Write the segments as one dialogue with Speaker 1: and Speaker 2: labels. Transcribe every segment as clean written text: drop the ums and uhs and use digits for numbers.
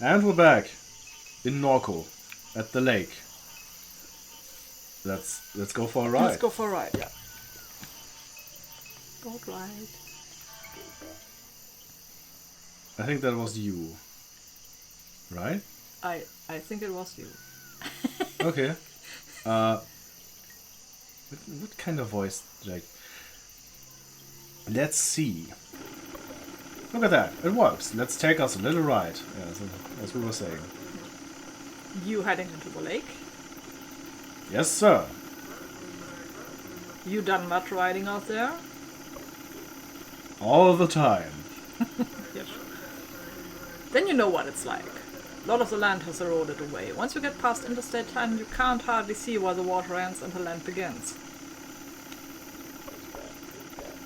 Speaker 1: And we're back in Norco at the lake. Let's go for a ride.
Speaker 2: Let's go for a ride, yeah. Boat ride.
Speaker 1: I think that was you. Right?
Speaker 2: I think it was you.
Speaker 1: Okay. What kind of voice, Jake? Let's see. Look at that. It works. Let's take us a little ride. Yeah, as we were saying.
Speaker 2: You heading into the lake?
Speaker 1: Yes, sir.
Speaker 2: You done much riding out there?
Speaker 1: All the time.
Speaker 2: Yes. Then you know what it's like. A lot of the land has eroded away. Once you get past Interstate 10, you can't hardly see where the water ends and the land begins.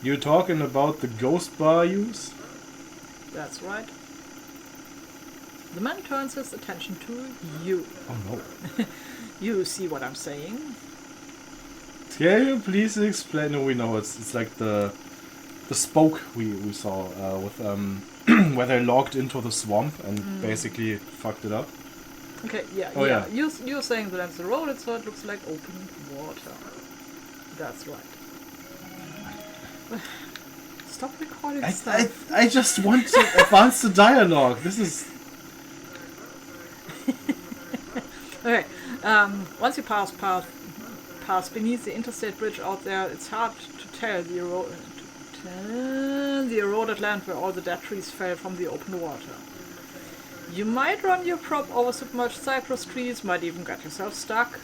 Speaker 1: You talking about the ghost bayous?
Speaker 2: That's right. The man turns his attention to you.
Speaker 1: Oh no.
Speaker 2: You see what I'm saying?
Speaker 1: Can you please explain? No, we know it's like the spoke we saw with where they logged into the swamp and basically fucked it up.
Speaker 2: Okay, yeah,
Speaker 1: Oh, yeah.
Speaker 2: You're saying the land's eroded, so it looks like open water. That's right. Stop recording stuff.
Speaker 1: I just want to advance the dialogue. This is...
Speaker 2: Okay, once you pass beneath the interstate bridge out there, it's hard to tell the eroded land where all the dead trees fell from the open water. You might run your prop over submerged cypress trees, might even get yourself stuck.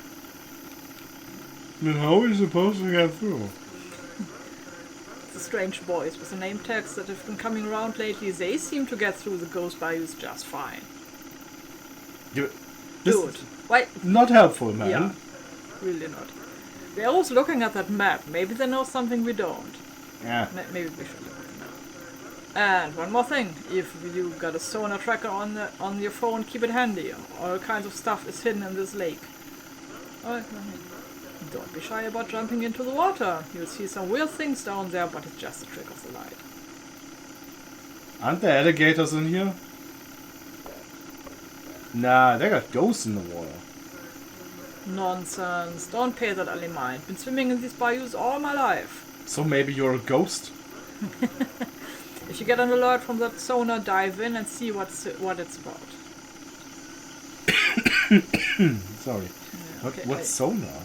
Speaker 1: Then how are we supposed to get through?
Speaker 2: The strange boys with the name tags that have been coming around lately, they seem to get through the ghost bayous just fine. Dude, why?
Speaker 1: Not helpful, man.
Speaker 2: Yeah, really not. They're always looking at that map. Maybe they know something we don't.
Speaker 1: Yeah.
Speaker 2: Maybe we should look at the map. And one more thing. If you got a sonar tracker on your phone, keep it handy. All kinds of stuff is hidden in this lake. Alright, don't be shy about jumping into the water. You'll see some weird things down there, but it's just a trick of the light.
Speaker 1: Aren't there alligators in here? Nah, they got ghosts in the water.
Speaker 2: Nonsense. Don't pay that any mind. Been swimming in these bayous all my life.
Speaker 1: So maybe you're a ghost?
Speaker 2: If you get an alert from that sonar, dive in and see what it's about.
Speaker 1: Sorry.
Speaker 2: Yeah, okay,
Speaker 1: What's sonar?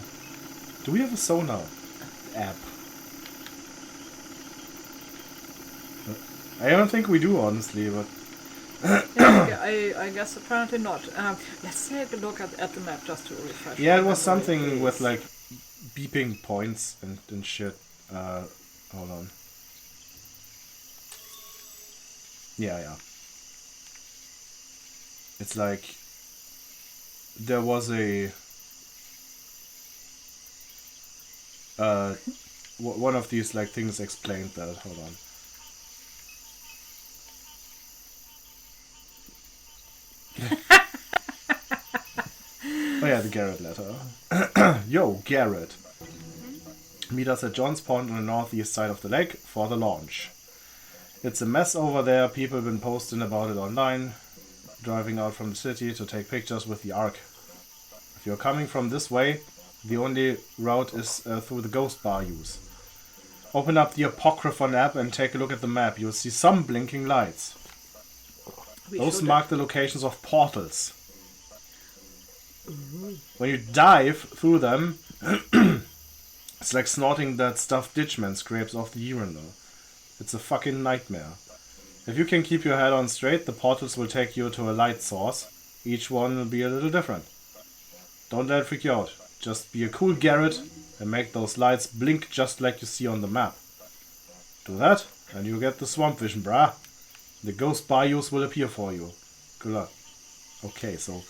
Speaker 1: Do we have a sonar app? I don't think we do, honestly, but...
Speaker 2: Yeah, I guess apparently not. Let's take a look at the map just to refresh.
Speaker 1: Yeah, it was something with like beeping points and shit. Hold on. Yeah. It's like there was a one of these like things explained that. Hold on. Oh yeah, the Garrett letter. Yo, Garrett. Meet us at John's Pond on the northeast side of the lake for the launch. It's a mess over there. People have been posting about it online. Driving out from the city to take pictures with the Ark. If you're coming from this way, the only route is through the ghost bayous. Open up the Apocryphon app and take a look at the map. You'll see some blinking lights. Those mark the locations of portals. When you dive through them, it's like snorting that stuff Ditchman scrapes off the urinal. It's a fucking nightmare. If you can keep your head on straight, the portals will take you to a light source. Each one will be a little different. Don't let it freak you out. Just be a cool Garrett and make those lights blink just like you see on the map. Do that, and you get the swamp vision, brah. The ghost bayous will appear for you. Good luck. Okay, so...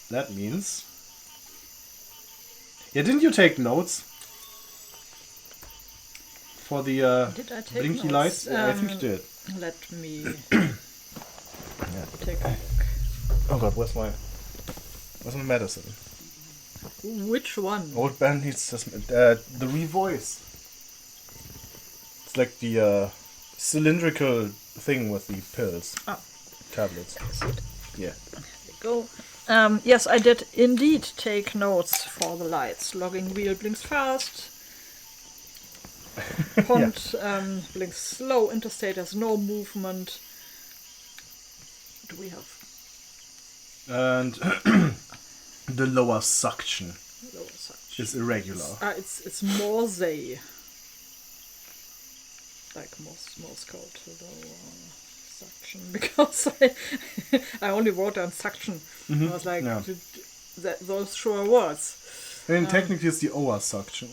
Speaker 1: that means... yeah, didn't you take notes? For the
Speaker 2: Did I take
Speaker 1: blinky
Speaker 2: notes?
Speaker 1: lights? Yeah, I think you did.
Speaker 2: Let me
Speaker 1: Yeah.
Speaker 2: take a
Speaker 1: Oh god, where's my medicine?
Speaker 2: Which one?
Speaker 1: Old Ben needs the Revoice. It's like the cylindrical thing with the pills.
Speaker 2: Oh.
Speaker 1: Tablets. Yeah.
Speaker 2: Go. Yes, I did indeed take notes for the lights. Logging wheel blinks fast. Pond blinks slow. Interstate has no movement. What do we have?
Speaker 1: And the lower suction
Speaker 2: Lower suction.
Speaker 1: is irregular.
Speaker 2: It's Morse. Like Morse code. Lower suction. Because I only wrote down suction. I was like, those sure words.
Speaker 1: I mean, technically it's the over suction.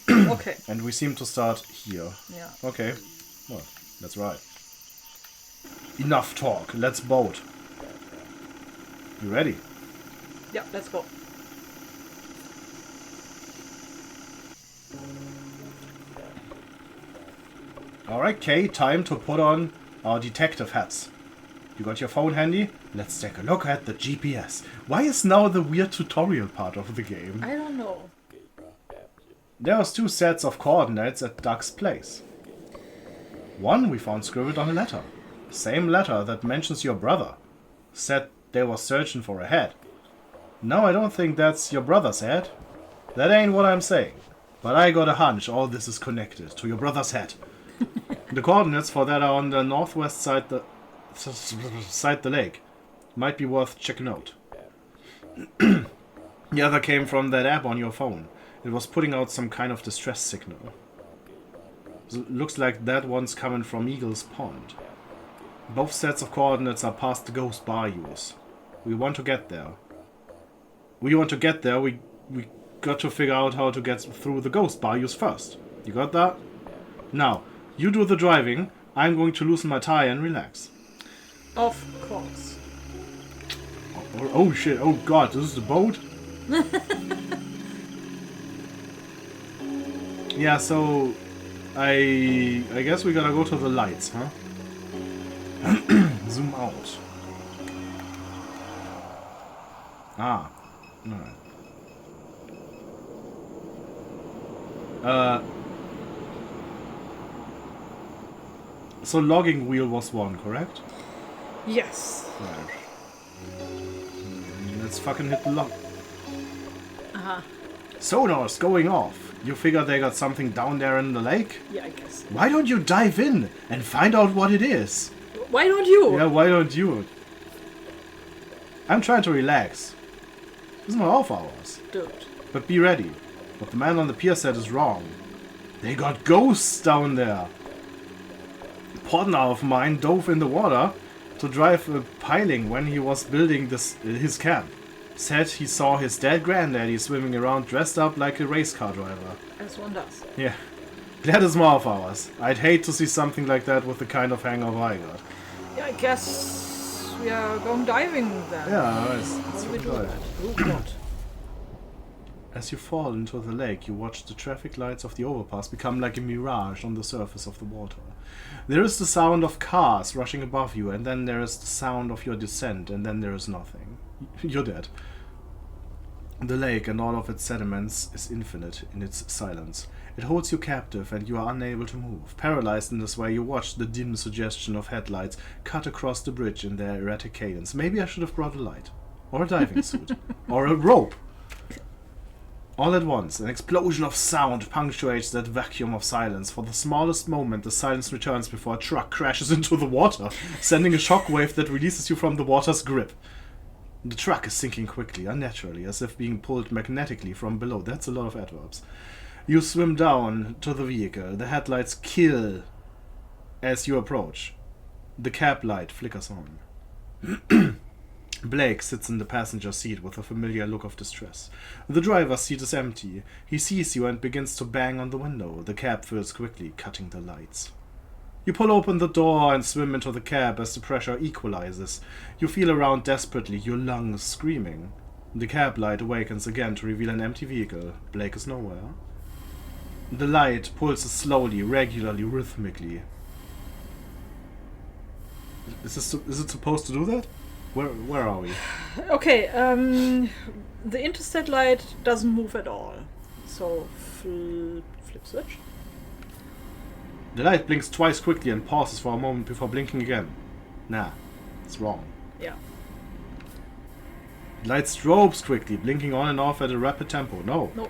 Speaker 2: Okay.
Speaker 1: And we seem to start here.
Speaker 2: Yeah.
Speaker 1: Okay. Well, that's right. Enough talk. Let's boat. You ready?
Speaker 2: Yeah, let's go.
Speaker 1: Alright, Kay, time to put on our detective hats. You got your phone handy? Let's take a look at the GPS. Why is now the weird tutorial part of the game?
Speaker 2: I don't know.
Speaker 1: There's 2 sets of coordinates at Doug's place. One we found scribbled on a letter. Same letter that mentions your brother. Said they were searching for a head. No, I don't think that's your brother's head. That ain't what I'm saying. But I got a hunch all this is connected to your brother's head. The coordinates for that are on the northwest side the lake. Might be worth checking out. The other came from that app on your phone. It was putting out some kind of distress signal. So looks like that one's coming from Eagle's Pond. Both sets of coordinates are past the ghost bayous. We want to get there. We got to figure out how to get through the ghost bayous first. You got that? Now, you do the driving. I'm going to loosen my tie and relax.
Speaker 2: Of course.
Speaker 1: Oh shit, oh god, this is the boat? Yeah, so I guess we gotta go to the lights, huh? Zoom out. Ah, alright. So logging wheel was one, correct?
Speaker 2: Yes.
Speaker 1: Right. Let's fucking hit the log.
Speaker 2: Uh-huh.
Speaker 1: Sonar's going off. You figure they got something down there in the lake?
Speaker 2: Yeah, I guess.
Speaker 1: Why don't you dive in and find out what it is?
Speaker 2: Why don't you?
Speaker 1: Yeah, why don't you? I'm trying to relax. This is my off hours.
Speaker 2: Dude.
Speaker 1: But be ready. What the man on the pier said is wrong. They got ghosts down there. A partner of mine dove in the water to drive a piling when he was building his camp. Said he saw his dead granddaddy swimming around dressed up like a race car driver.
Speaker 2: As one does.
Speaker 1: Yeah. Glad it's more of ours. I'd hate to see something like that with the kind of hangover I got.
Speaker 2: Yeah, I guess we are going diving then.
Speaker 1: Yeah,
Speaker 2: How do we do that? Oh god.
Speaker 1: As you fall into the lake, you watch the traffic lights of the overpass become like a mirage on the surface of the water. There is the sound of cars rushing above you, and then there is the sound of your descent, and then there is nothing. You're dead. The lake and all of its sediments is infinite in its silence. It holds you captive and you are unable to move. Paralyzed in this way, you watch the dim suggestion of headlights cut across the bridge in their erratic cadence. Maybe I should have brought a light. Or a diving suit. Or a rope. All at once, an explosion of sound punctuates that vacuum of silence. For the smallest moment, the silence returns before a truck crashes into the water, sending a shockwave that releases you from the water's grip. The truck is sinking quickly, unnaturally, as if being pulled magnetically from below. That's a lot of adverbs. You swim down to the vehicle. The headlights kill as you approach. The cab light flickers on. Blake sits in the passenger seat with a familiar look of distress. The driver's seat is empty. He sees you and begins to bang on the window. The cab fills quickly, cutting the lights. You pull open the door and swim into the cab as the pressure equalizes. You feel around desperately, your lungs screaming. The cab light awakens again to reveal an empty vehicle. Blake is nowhere. The light pulses slowly, regularly, rhythmically. Is it supposed to do that? Where are we?
Speaker 2: Okay, the interstate light doesn't move at all. So, flip switch.
Speaker 1: The light blinks twice quickly and pauses for a moment before blinking again. Nah, it's wrong.
Speaker 2: Yeah.
Speaker 1: The light strobes quickly, blinking on and off at a rapid tempo. No.
Speaker 2: No.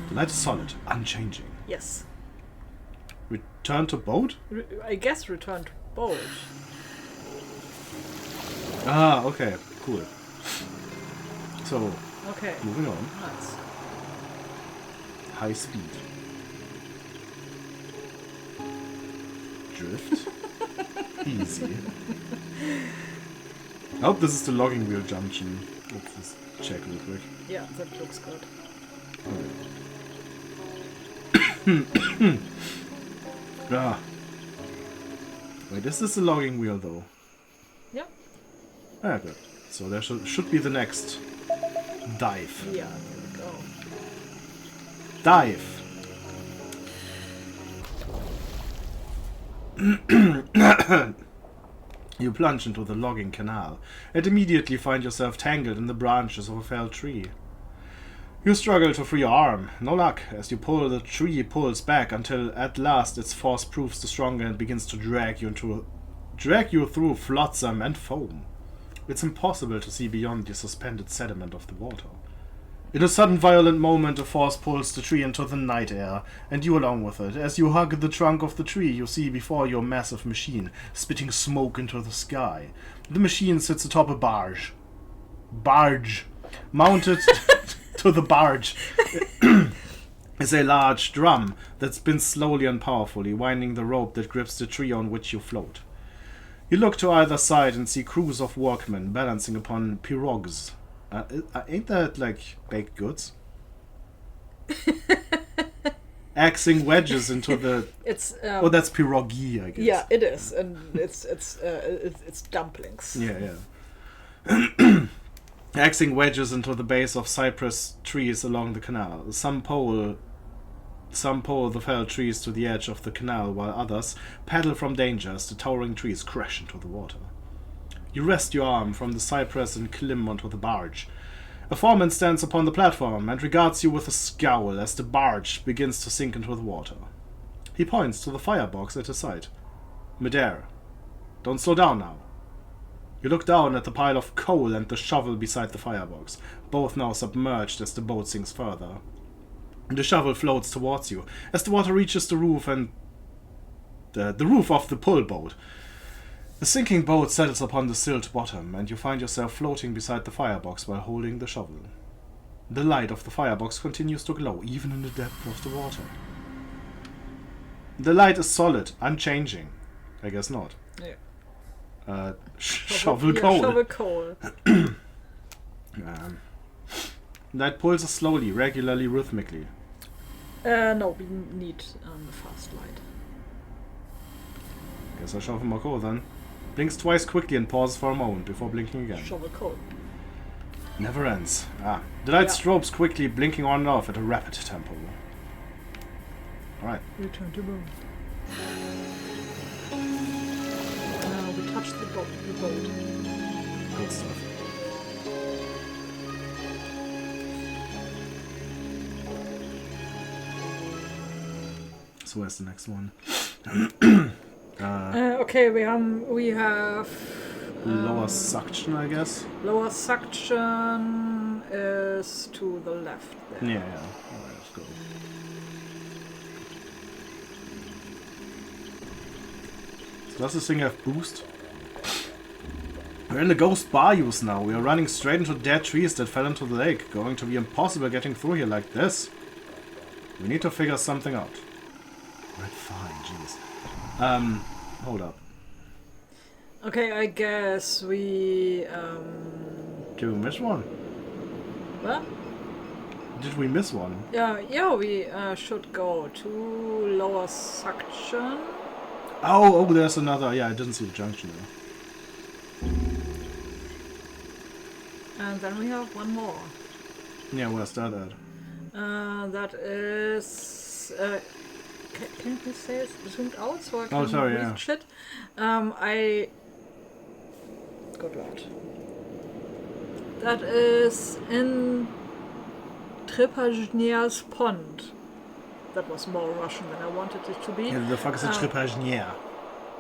Speaker 1: The light is solid, unchanging.
Speaker 2: Yes.
Speaker 1: Return to boat?
Speaker 2: I guess return to boat.
Speaker 1: Ah, okay. Cool. So,
Speaker 2: Okay.
Speaker 1: moving on.
Speaker 2: Nice.
Speaker 1: High speed. Drift. Easy. I hope this is the logging wheel junction. Let's just check real quick.
Speaker 2: Yeah, that looks good.
Speaker 1: Ah. Wait, is this the logging wheel though?
Speaker 2: Yeah.
Speaker 1: Ah, good. So there should be the next dive.
Speaker 2: Yeah, here we go.
Speaker 1: Dive. You plunge into the logging canal and immediately find yourself tangled in the branches of a felled tree. You struggle to free your arm. No luck, as you pull, the tree pulls back until at last its force proves the stronger and begins to drag you through flotsam and foam. It's impossible to see beyond the suspended sediment of the water. In a sudden violent moment, a force pulls the tree into the night air, and you along with it. As you hug the trunk of the tree, you see before you a massive machine, spitting smoke into the sky. The machine sits atop a barge. Mounted to the barge is a large drum that spins slowly and powerfully, winding the rope that grips the tree on which you float. You look to either side and see crews of workmen balancing upon pirogues. Ain't that like baked goods? Axing wedges into the.
Speaker 2: It's.
Speaker 1: Oh, that's pierogi, I guess.
Speaker 2: Yeah, it is, and it's dumplings.
Speaker 1: Yeah. Axing wedges into the base of cypress trees along the canal. Some pole the felled trees to the edge of the canal, while others paddle from danger as the towering trees crash into the water. You rest your arm from the cypress and climb onto the barge. A foreman stands upon the platform and regards you with a scowl as the barge begins to sink into the water. He points to the firebox at his side. Midair. Don't slow down now. You look down at the pile of coal and the shovel beside the firebox, both now submerged as the boat sinks further. The shovel floats towards you as the water reaches the roof and the roof of the pull boat. The sinking boat settles upon the silt bottom, and you find yourself floating beside the firebox while holding the shovel. The light of the firebox continues to glow, even in the depth of the water. The light is solid, unchanging. I guess not.
Speaker 2: Yeah.
Speaker 1: Shovel coal.
Speaker 2: Shovel coal.
Speaker 1: Light pulses slowly, regularly, rhythmically.
Speaker 2: No, we need the fast light.
Speaker 1: Guess I shovel more coal then. Blinks twice quickly and pauses for a moment before blinking again.
Speaker 2: Shovel coal.
Speaker 1: Never ends. The light strobes quickly, blinking on and off at a rapid tempo. Alright.
Speaker 2: Return to boat. We touched the boat.
Speaker 1: Good stuff. So where's the next one?
Speaker 2: Okay, we have
Speaker 1: lower suction, I guess.
Speaker 2: Lower suction is to the left there.
Speaker 1: Yeah. Alright, let's go. So does this thing have boost? We're in the ghost bayous now. We are running straight into dead trees that fell into the lake. Going to be impossible getting through here like this. We need to figure something out. Right, fine, jeez. Hold up.
Speaker 2: Okay, I guess we
Speaker 1: Did we miss one?
Speaker 2: what?
Speaker 1: Did we miss one?
Speaker 2: Yeah, we should go to lower suction.
Speaker 1: Oh, there's another. Yeah, I didn't see the junction there.
Speaker 2: And then we have one more.
Speaker 1: Yeah, where's that at?
Speaker 2: That is. Can you please say it zoomed out so I can read shit? Good lord. That is in Trepajnia's Pond. That was more Russian than I wanted it to be.
Speaker 1: Yeah, the fuck is a Trepajnia?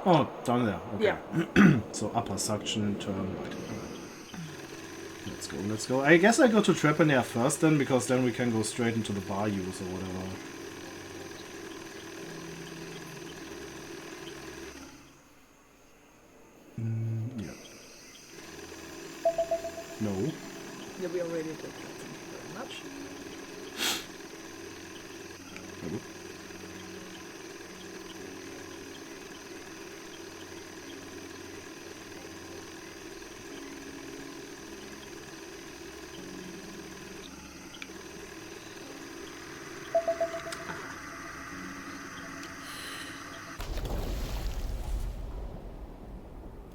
Speaker 1: Oh, down there. Okay.
Speaker 2: Yeah.
Speaker 1: So upper suction, turn right. Let's go. I guess I go to Trepanere first then, because then we can go straight into the bayous or whatever. Yeah. No.
Speaker 2: Yeah, we already did that. Thank you very much.
Speaker 1: No.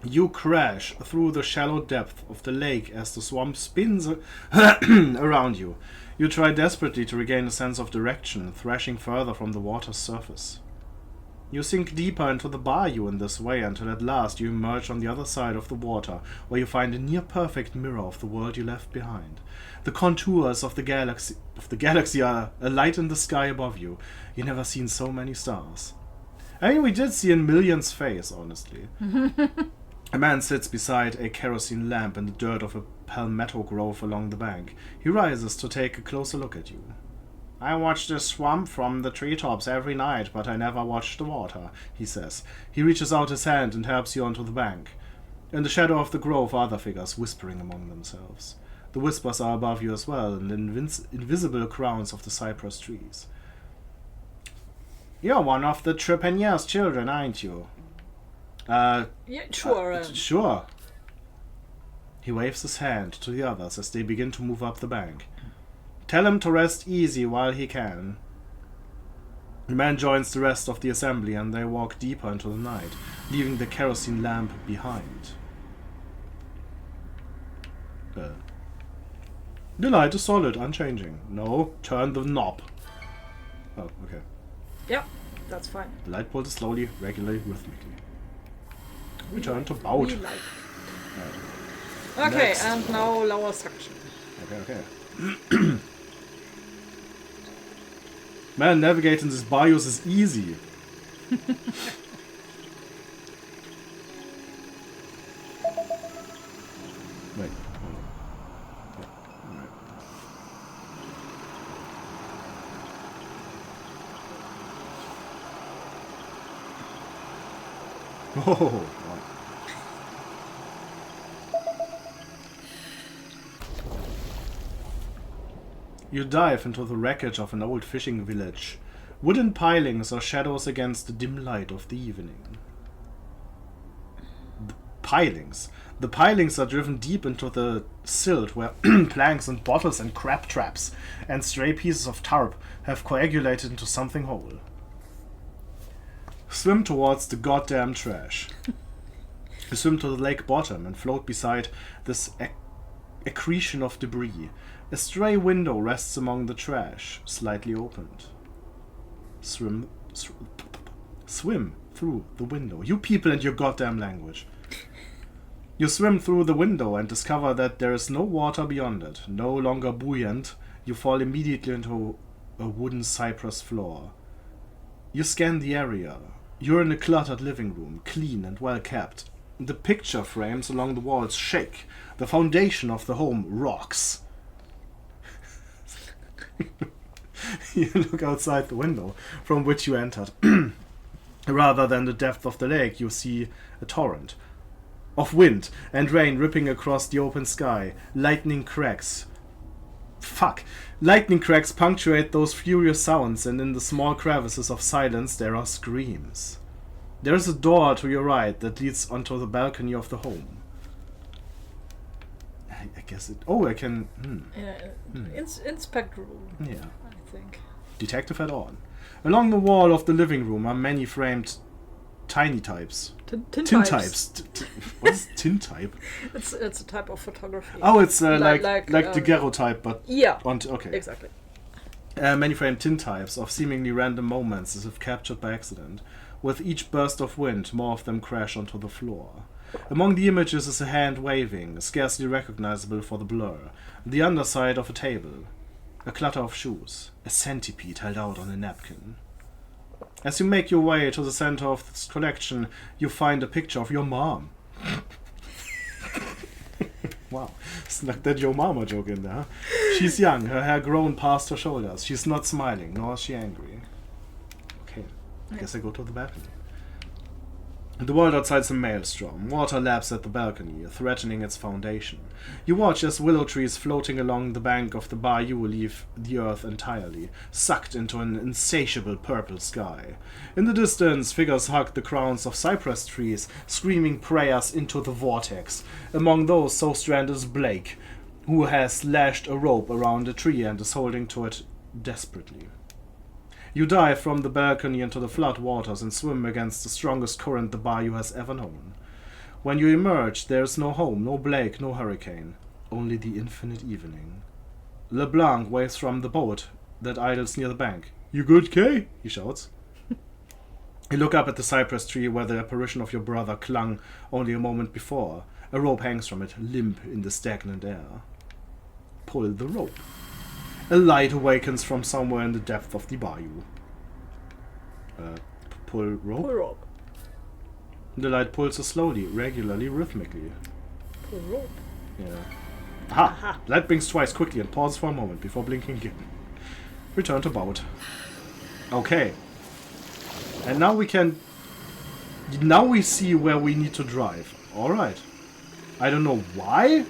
Speaker 1: You crash through the shallow depth of the lake as the swamp spins around you. You try desperately to regain a sense of direction, thrashing further from the water's surface. You sink deeper into the bayou in this way until at last you emerge on the other side of the water, where you find a near-perfect mirror of the world you left behind. The contours of the galaxy are a light in the sky above you. You've never seen so many stars. I mean, we did see in Million's face, honestly. A man sits beside a kerosene lamp in the dirt of a palmetto grove along the bank. He rises to take a closer look at you. I watch the swamp from the treetops every night, but I never watch the water, he says. He reaches out his hand and helps you onto the bank. In the shadow of the grove are other figures whispering among themselves. The whispers are above you as well, in the invisible crowns of the cypress trees. You're one of the Trepaniere's children, aren't you?
Speaker 2: Yeah, sure.
Speaker 1: Sure. He waves his hand to the others as they begin to move up the bank. Tell him to rest easy while he can. The man joins the rest of the assembly and they walk deeper into the night, leaving the kerosene lamp behind. The light is solid, unchanging. No, turn the knob. Oh, okay.
Speaker 2: Yeah, that's fine.
Speaker 1: The light pulses slowly, regularly, rhythmically. Return to bout.
Speaker 2: We like. Okay,
Speaker 1: Next.
Speaker 2: and now lower suction.
Speaker 1: Okay. Man, navigating this BIOS is easy. Wait. Oh, wow. You dive into the wreckage of an old fishing village. Wooden pilings are shadows against the dim light of the evening. The pilings are driven deep into the silt where planks and bottles and crab traps and stray pieces of tarp have coagulated into something whole. Swim towards the goddamn trash. You swim to the lake bottom and float beside this accretion of debris. A stray window rests among the trash, slightly opened. Swim through the window. You people and your goddamn language. You swim through the window and discover that there is no water beyond it. No longer buoyant, you fall immediately into a wooden cypress floor. You scan the area. You're in a cluttered living room, clean and well kept. The picture frames along the walls shake. The foundation of the home rocks. You look outside the window from which you entered. Rather than the depth of the lake, you see a torrent of wind and rain ripping across the open sky. Lightning cracks punctuate those furious sounds, and in the small crevices of silence there are screams. There is a door to your right that leads onto the balcony of the home. I guess it... Oh, I can...
Speaker 2: Inspect room.
Speaker 1: Yeah.
Speaker 2: I think.
Speaker 1: Detective hat on. Along the wall of the living room are many framed tiny types.
Speaker 2: Tin
Speaker 1: types. What is tin type?
Speaker 2: It's a type of photography.
Speaker 1: Oh, it's like the daguerreotype, but...
Speaker 2: Yeah,
Speaker 1: okay.
Speaker 2: Exactly.
Speaker 1: Many framed tin types of seemingly random moments as if captured by accident. With each burst of wind, more of them crash onto the floor. Among the images is a hand waving, scarcely recognizable for the blur. The underside of a table. A clutter of shoes. A centipede held out on a napkin. As you make your way to the center of this collection, you find a picture of your mom. Wow, snuck that Yo Mama joke in there. She's young, her hair grown past her shoulders. She's not smiling, nor is she angry. Okay, I guess I go to the balcony. The world outside's a maelstrom. Water laps at the balcony, threatening its foundation. You watch as willow trees floating along the bank of the bayou leave the earth entirely, sucked into an insatiable purple sky. In the distance, figures hug the crowns of cypress trees, screaming prayers into the vortex. Among those, so stranded is Blake, who has lashed a rope around a tree and is holding to it desperately. You dive from the balcony into the flood waters and swim against the strongest current the bayou has ever known. When you emerge, there is no home, no Blake, no hurricane. Only the infinite evening. LeBlanc waves from the boat that idles near the bank. "You good, Kay?" he shouts. You look up at the cypress tree where the apparition of your brother clung only a moment before. A rope hangs from it, limp in the stagnant air. Pull the rope. A light awakens from somewhere in the depth of the bayou. Pull rope?
Speaker 2: Pull rope.
Speaker 1: The light pulses slowly, regularly, rhythmically.
Speaker 2: Pull rope.
Speaker 1: Yeah. Aha! Light blinks twice quickly and pauses for a moment before blinking again. Return to boat. Okay. And now we can... Now we see where we need to drive. Alright. I don't know why.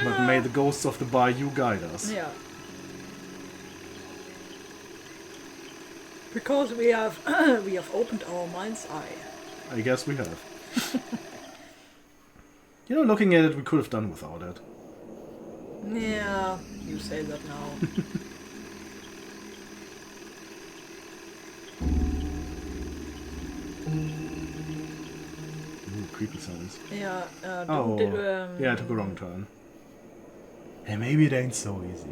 Speaker 1: But may the ghosts of the bayou guide us.
Speaker 2: Yeah. Because we have we have opened our mind's eye.
Speaker 1: I guess we have. You know, looking at it, we could have done without it.
Speaker 2: Yeah, you say that now.
Speaker 1: Ooh, creepy sounds.
Speaker 2: Yeah,
Speaker 1: Oh,
Speaker 2: don't,
Speaker 1: yeah, I took a wrong turn. Hey, maybe it ain't so easy.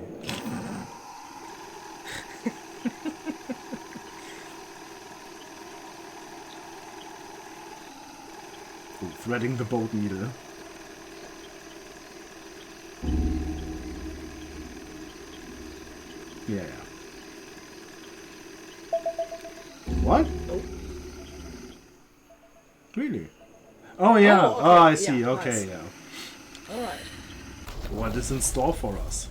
Speaker 1: Ooh, threading the boat needle. Yeah. What?
Speaker 2: Oh.
Speaker 1: Really? Oh yeah.
Speaker 2: Oh, okay.
Speaker 1: Oh, I see.
Speaker 2: Yeah,
Speaker 1: Okay,
Speaker 2: nice.
Speaker 1: yeah.
Speaker 2: Alright.
Speaker 1: What is in store for us?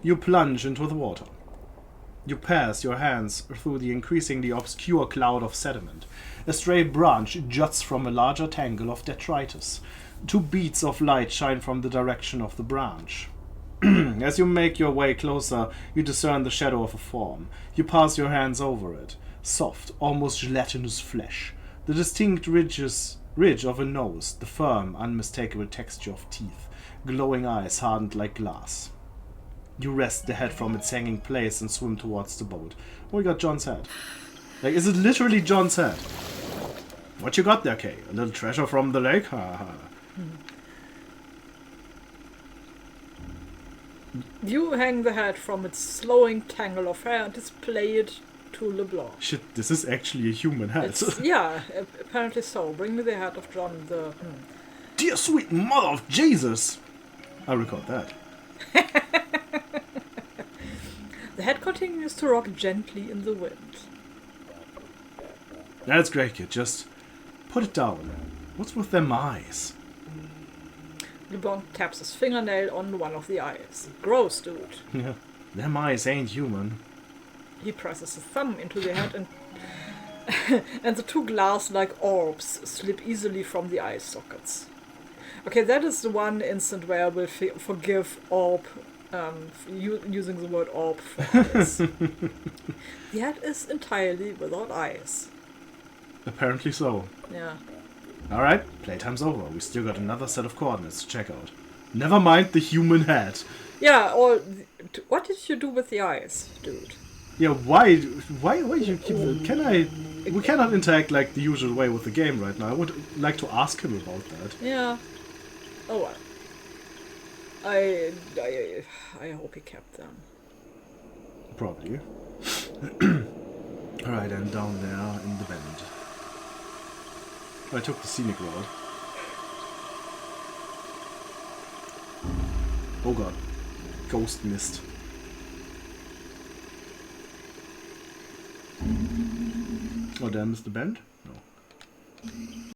Speaker 1: You plunge into the water. You pass your hands through the increasingly obscure cloud of sediment. A stray branch juts from a larger tangle of detritus. Two beats of light shine from the direction of the branch. As you make your way closer, you discern the shadow of a form. You pass your hands over it. Soft, almost gelatinous flesh. The distinct ridge of a nose, the firm, unmistakable texture of teeth. Glowing eyes hardened like glass. You wrest the head from its hanging place and swim towards the boat. Oh, we got John's head. Like, is it literally John's head? What you got there, Kay? A little treasure from the lake? Ha ha.
Speaker 2: You hang the head from its slowing tangle of hair and display it to LeBlanc.
Speaker 1: Shit, this is actually a human head.
Speaker 2: Yeah, apparently so. Bring me the head of John the...
Speaker 1: Dear sweet mother of Jesus! I'll record that.
Speaker 2: The head continues to rock gently in the wind.
Speaker 1: That's great, kid. Just put it down. What's with them eyes?
Speaker 2: LeBlanc taps his fingernail on one of the eyes. Gross, dude.
Speaker 1: Yeah, them eyes ain't human.
Speaker 2: He presses his thumb into the head and and the two glass-like orbs slip easily from the eye sockets. Okay, that is the one instant where I will forgive orb, using the word orb for eyes. The head is entirely without eyes.
Speaker 1: Apparently so.
Speaker 2: Yeah.
Speaker 1: Alright, playtime's over. We still got another set of coordinates to check out. Never mind the human head.
Speaker 2: Yeah, or... What did you do with the eyes, dude?
Speaker 1: Yeah, why you keep... We cannot interact like the usual way with the game right now. I would like to ask him about that.
Speaker 2: Yeah. Oh well. I hope he kept them.
Speaker 1: Probably. Alright, and down there in the bend. I took the scenic route. Oh god. Ghost mist. Oh, damn, Mr. Bent? No.